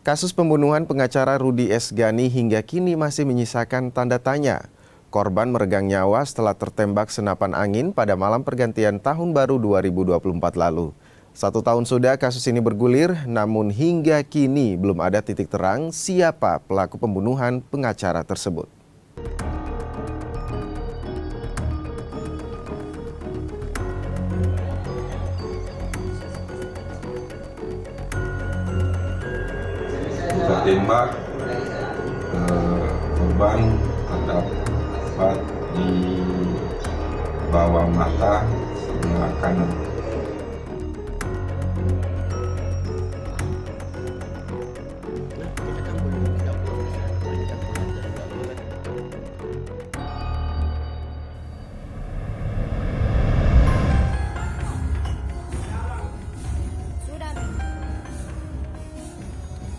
Kasus pembunuhan pengacara Rudy Esgani hingga kini masih menyisakan tanda tanya. Korban meregang nyawa setelah tertembak senapan angin pada malam pergantian Tahun Baru 2024 lalu. 1 tahun sudah kasus ini bergulir, namun hingga kini belum ada titik terang siapa pelaku pembunuhan pengacara tersebut. Tertembak, korban terdapat di bawah mata sebelah kanan.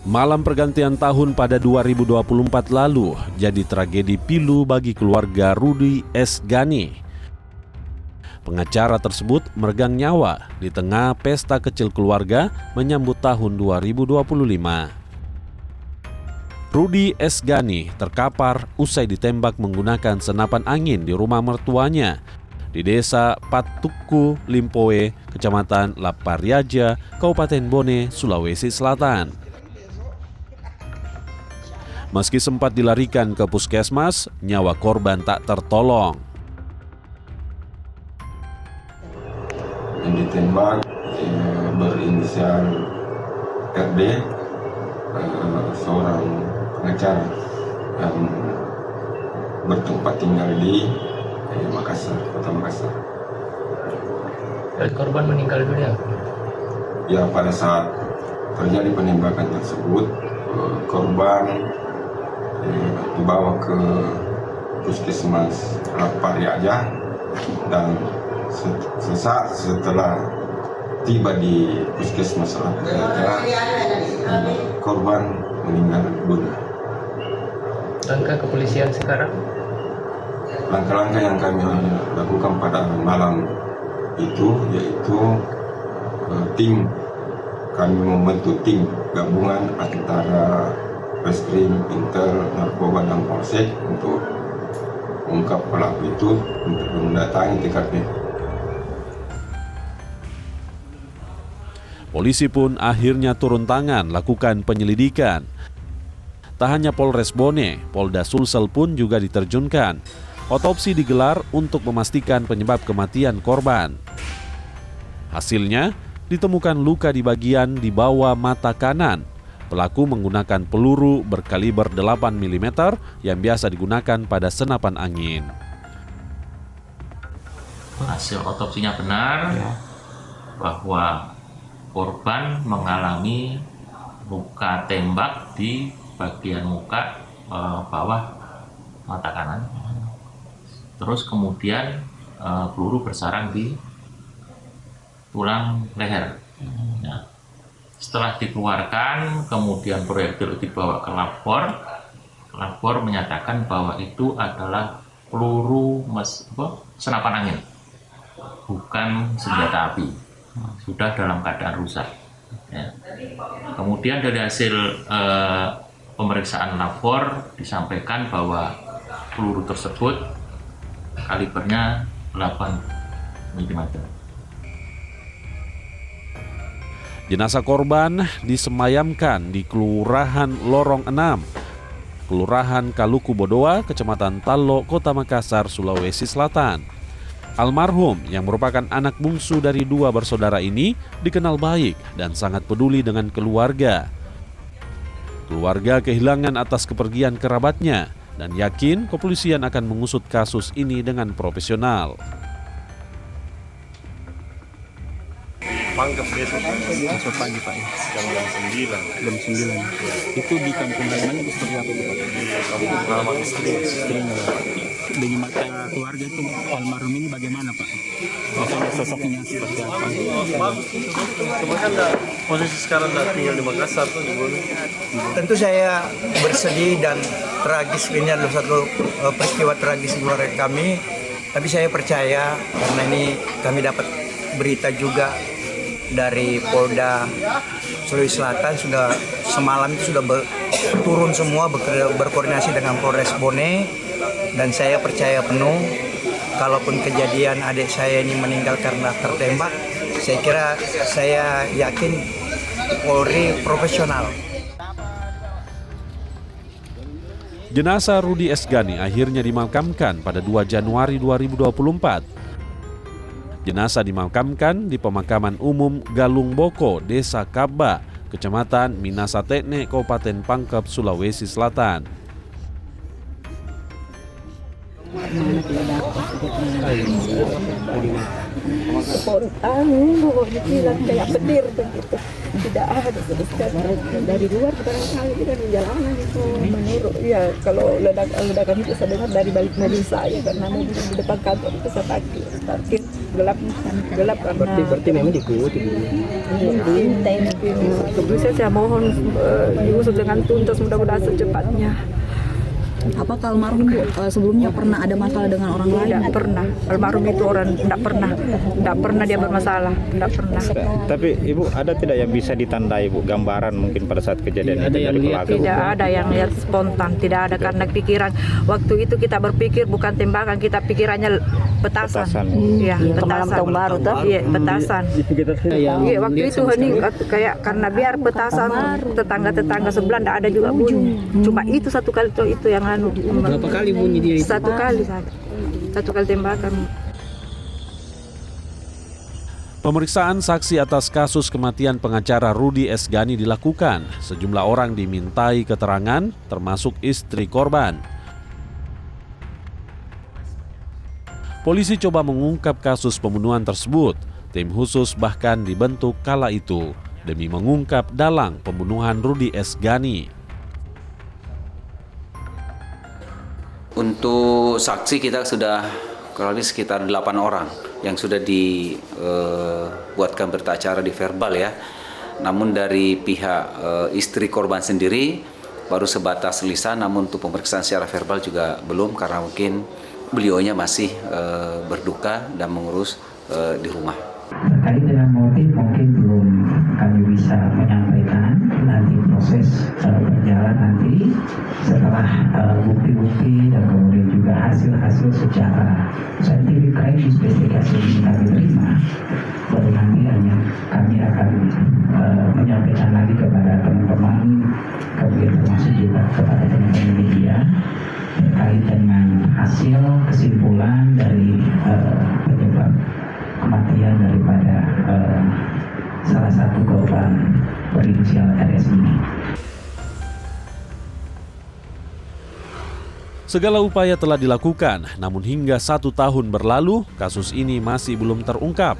Malam pergantian tahun pada 2024 lalu jadi tragedi pilu bagi keluarga Rudy Esgani. Pengacara tersebut meregang nyawa di tengah pesta kecil keluarga menyambut tahun 2025. Rudy Esgani terkapar usai ditembak menggunakan senapan angin di rumah mertuanya di Desa Patuku, Limpoe, Kecamatan Lapariaja, Kabupaten Bone, Sulawesi Selatan. Meski sempat dilarikan ke puskesmas, nyawa korban tak tertolong. Yang ditembak berinisial RD, seorang pengacara yang bertempat tinggal di Makassar, Kota Makassar. Korban meninggal dunia? Ya, pada saat terjadi penembakan tersebut, korban dibawa ke puskesmas Lapariaja dan sesaat setelah tiba di puskesmas Lapariaja, korban meninggal dunia. Langkah kepolisian sekarang? Langkah-langkah yang kami lakukan pada malam itu yaitu kami membentuk tim gabungan antara Reskrim, Intel, Narkoba, dan Polsek untuk mengungkap pelaku itu untuk mendatangi TKP. Polisi pun akhirnya turun tangan lakukan penyelidikan. Tak hanya Polres Bone, Polda Sulsel pun juga diterjunkan. Otopsi digelar untuk memastikan penyebab kematian korban. Hasilnya, ditemukan luka di bagian di bawah mata kanan. Pelaku menggunakan peluru berkaliber 8 mm yang biasa digunakan pada senapan angin. Hasil otopsinya benar bahwa korban mengalami luka tembak di bagian muka bawah mata kanan. Terus kemudian peluru bersarang di tulang leher. Nah, setelah dikeluarkan, kemudian proyektil dibawa ke labor. Labor menyatakan bahwa itu adalah peluru senapan angin, bukan senjata api. Sudah dalam keadaan rusak. Ya. Kemudian dari hasil pemeriksaan labor disampaikan bahwa peluru tersebut kalibernya 8 mm. Jenazah korban disemayamkan di Kelurahan Lorong 6, Kelurahan Kaluku Bodoa, Kecamatan Talo, Kota Makassar, Sulawesi Selatan. Almarhum yang merupakan anak bungsu dari 2 bersaudara ini dikenal baik dan sangat peduli dengan keluarga. Keluarga kehilangan atas kepergian kerabatnya dan yakin kepolisian akan mengusut kasus ini dengan profesional. Pangkep besok pagi Pak, jam 9. Jam 9. Itu di kampung halaman itu seperti apa Pak? Di kampung halaman istrinya. Dari mata keluarga itu almarhum ini bagaimana Pak? Maksudnya sosoknya seperti apa? Sebenarnya posisi sekarang tinggal di Makassar tuh di Bone. Tentu saya bersedih dan tragis, ini adalah satu peristiwa tragis di keluarga kami. Tapi saya percaya karena ini kami dapat berita juga dari Polda Sulawesi Selatan sudah semalam itu sudah turun semua berkoordinasi dengan Polres Bone, dan saya percaya penuh kalaupun kejadian adik saya ini meninggal karena tertembak, saya yakin Polri profesional. Jenazah Rudi Esgani akhirnya dimakamkan pada 2 Januari 2024. Jenazah dimakamkan di pemakaman umum Galung Boko, Desa Kaba, Kecamatan Minasatekne, Kabupaten Pangkep, Sulawesi Selatan. Spontan, pokoknya bilang kayak petir begitu. Tidak ada dari luar barangkali kita di jalanan itu menurut ya kalau ledakan itu saya dengar dari balik mobil saya karena mobil di depan kantor itu saya parkir gelap karena berarti memang diikuti saya mohon diusut dengan tuntas mudah-mudahan secepatnya. Apakah almarhum sebelumnya pernah ada masalah dengan orang lain? Tidak pernah. Almarhum itu orang tidak pernah dia bermasalah, tidak pernah. Tapi Ibu ada tidak yang bisa ditandai Ibu gambaran mungkin pada saat kejadian itu dari pelaku? Tidak ada yang lihat spontan, tidak ada karena pikiran waktu itu kita berpikir bukan tembakan, kita pikirannya petasan. Iya, petasan. Tahun baru tuh. Iya, petasan. Iya, waktu itu hening kayak karena biar petasan tetangga-tetangga sebelah tidak ada juga bunyi. Cuma itu satu kali itu yang berapa kali bunyi dia itu? Satu kali tembakan. Pemeriksaan saksi atas kasus kematian pengacara Rudi Esgani dilakukan. Sejumlah orang dimintai keterangan, termasuk istri korban. Polisi coba mengungkap kasus pembunuhan tersebut. Tim khusus bahkan dibentuk kala itu demi mengungkap dalang pembunuhan Rudi Esgani. Untuk saksi kita sudah kurang lebih sekitar 8 orang yang sudah dibuatkan berita acara di verbal ya. Namun dari pihak istri korban sendiri baru sebatas lisan, namun untuk pemeriksaan secara verbal juga belum karena mungkin beliaunya masih berduka dan mengurus di rumah. Terkait dengan motif mungkin belum kami bisa menyampaikan, nanti proses berjalan nanti setelah bukti-bukti dan kemudian juga hasil-hasil secara scientific crime investigasi yang kami terima, baru nanti kami akan menyampaikan lagi kepada teman-teman, kemudian termasuk juga kepada teman-teman media terkait dengan hasil kesimpulan dari penyebab kematian daripada salah satu korban berinisial RS ini. Segala upaya telah dilakukan, namun hingga 1 tahun berlalu, kasus ini masih belum terungkap.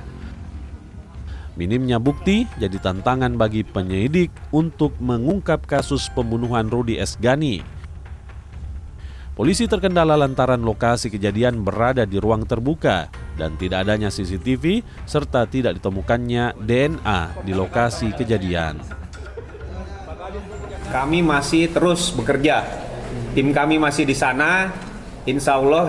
Minimnya bukti jadi tantangan bagi penyidik untuk mengungkap kasus pembunuhan Rudi Esgani. Polisi terkendala lantaran lokasi kejadian berada di ruang terbuka dan tidak adanya CCTV serta tidak ditemukannya DNA di lokasi kejadian. Kami masih terus bekerja, tim kami masih di sana, insya Allah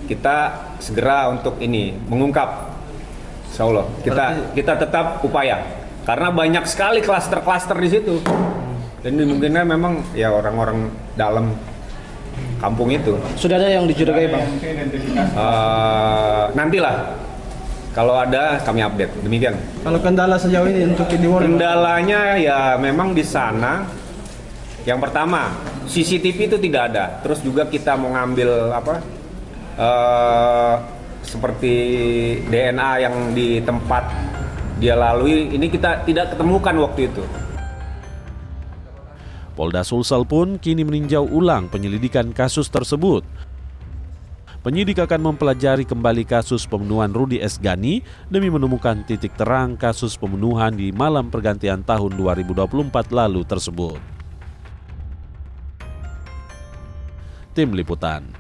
kita segera untuk ini mengungkap, insya Allah kita tetap upaya karena banyak sekali klaster-klaster di situ. Dan mungkinnya memang ya orang-orang dalam kampung itu. Sudah ada yang dicurigai Bang? Nantilah kalau ada kami update. Demikian. Kalau kendala sejauh ini untuk kendalanya ya memang di sana. Yang pertama CCTV itu tidak ada. Terus juga kita mau ngambil seperti DNA yang di tempat dia lalui ini kita tidak ketemukan waktu itu. Polda Sulsel pun kini meninjau ulang penyelidikan kasus tersebut. Penyidik akan mempelajari kembali kasus pembunuhan Rudi Esgani demi menemukan titik terang kasus pembunuhan di malam pergantian tahun 2024 lalu tersebut. Tim Liputan.